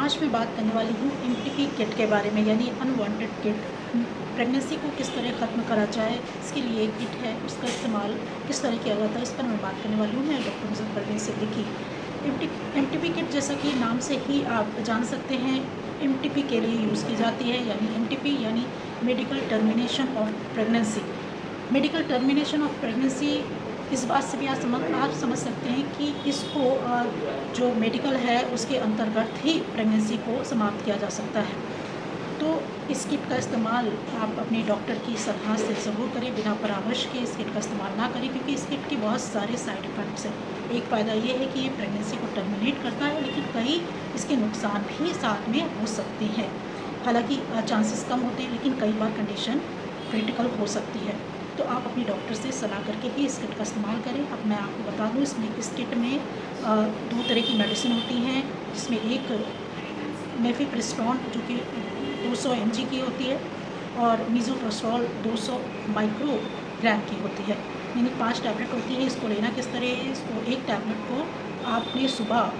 आज मैं बात करने वाली हूँ एमटीपी किट के बारे में, यानी अनवांटेड किट। प्रेगनेंसी को किस तरह ख़त्म करा जाए, इसके लिए एक किट है, उसका इस्तेमाल किस तरह किया जाता है, इस पर मैं बात करने वाली हूँ। मैं doctor Muzaffar Parveen Siddiqui. MTP kit, जैसा कि नाम से ही आप जान सकते हैं, एमटीपी के लिए यूज़ की जाती है। यानी एमटीपी यानी medical termination of pregnancy. Medical termination of pregnancy इस बात से भी आप समझ सकते हैं कि इसको जो मेडिकल है उसके अंतर्गत ही प्रेगनेंसी को समाप्त किया जा सकता है। तो इस किट का इस्तेमाल आप अपने डॉक्टर की सलाह से ज़रूर करें। बिना परामर्श के इस किट का इस्तेमाल ना करें, क्योंकि इस किट के बहुत सारे साइड इफ़ेक्ट्स हैं। एक फ़ायदा ये है कि ये प्रेगनेंसी को टर्मिनेट करता है, लेकिन कई इसके नुकसान भी साथ में हो सकते हैं। हालांकि चांसेस कम होते हैं, लेकिन कई बार कंडीशन क्रिटिकल हो सकती है। तो आप अपने डॉक्टर से सलाह करके ही इस किट का इस्तेमाल करें। अब मैं आपको बता दूँ, इस किट में 2 तरह की मेडिसिन होती हैं, जिसमें एक मेफेप्रिस्टोन जो कि 200 mg की होती है, और मीज़ोप्रोस्टोल 200 माइक्रोग्राम की होती है। यानी 5 टैबलेट होती है। इसको लेना किस तरह है, इसको एक टैबलेट को आपने सुबह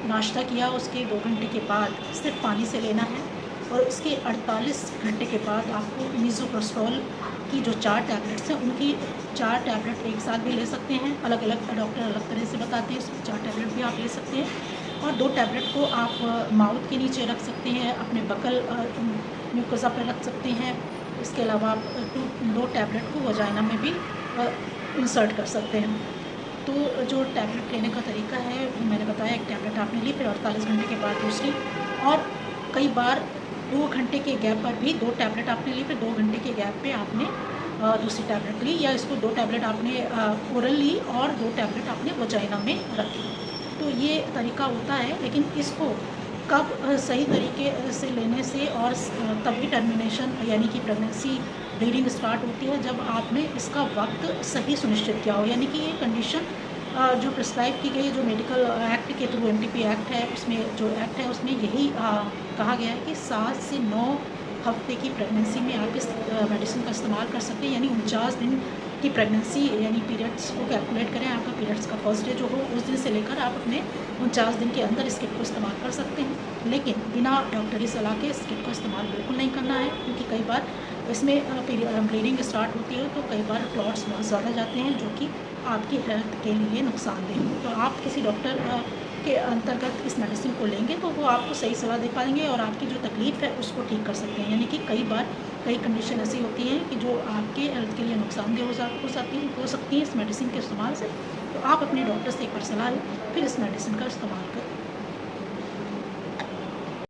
नाश्ता किया, उसके 2 घंटे के बाद सिर्फ पानी से लेना है, और उसके 48 घंटे के बाद आपको मीज़ोप्रोस्टोल की जो 4 टैबलेट्स हैं, उनकी 4 टैबलेट एक साथ भी ले सकते हैं। अलग अलग डॉक्टर अलग तरह से बताते हैं, इसमें 4 टैबलेट भी आप ले सकते हैं। और 2 टैबलेट को आप माउथ के नीचे रख सकते हैं, अपने बकल म्यूकोसा पर रख सकते हैं। इसके अलावा आप 2 टैबलेट को वजाइना में भी इंसर्ट कर सकते हैं। तो जो टैबलेट लेने का तरीका है, मैंने बताया, एक टैबलेट आपने ली, फिर 48 घंटे के बाद दूसरी, और कई बार 2 घंटे के गैप पर भी 2 टैबलेट आपने ली, फिर 2 घंटे के गैप पे आपने दूसरी टैबलेट ली, या इसको 2 टैबलेट आपने ओरल ली और 2 टैबलेट आपने वजाइना में रखी। तो ये तरीका होता है, लेकिन इसको कब सही तरीके से लेने से और तभी टर्मिनेशन यानी कि प्रेगनेंसी ब्लीडिंग स्टार्ट होती है, जब आपने इसका वक्त सही सुनिश्चित किया हो। यानी कि ये कंडीशन जो प्रिस्क्राइब की गई है, जो मेडिकल एक्ट के थ्रू एमटीपी एक्ट है, उसमें जो एक्ट है उसमें यही कहा गया है कि 7 से 9 हफ्ते की प्रेगनेंसी में आप इस मेडिसिन का इस्तेमाल कर सकते हैं। यानी 49 दिन की प्रेगनेंसी, यानी पीरियड्स को कैलकुलेट करें, आपका पीरियड्स का फर्स्ट डे जो हो उस दिन से लेकर आप अपने 49 दिन के अंदर इस किट को इस्तेमाल कर सकते हैं। लेकिन बिना डॉक्टरी सलाह के इस किट को इस्तेमाल बिल्कुल नहीं करना है, क्योंकि कई बार इसमें ब्लीडिंग स्टार्ट होती है, तो कई बार क्लॉट्स बहुत ज़्यादा जाते हैं, जो कि आपकी हेल्थ के लिए नुकसानदेह है। तो आप किसी डॉक्टर के अंतर्गत इस मेडिसिन को लेंगे तो वो आपको सही सलाह दे पाएंगे, और आपकी जो तकलीफ़ है उसको ठीक कर सकते हैं। यानी कि कई बार कई कंडीशन ऐसी होती हैं कि जो आपके हेल्थ के लिए नुकसानदेह हो सकती हैं इस मेडिसिन के इस्तेमाल से। तो आप अपने डॉक्टर से एक बार सलाह लें, फिर इस मेडिसिन का इस्तेमाल करें।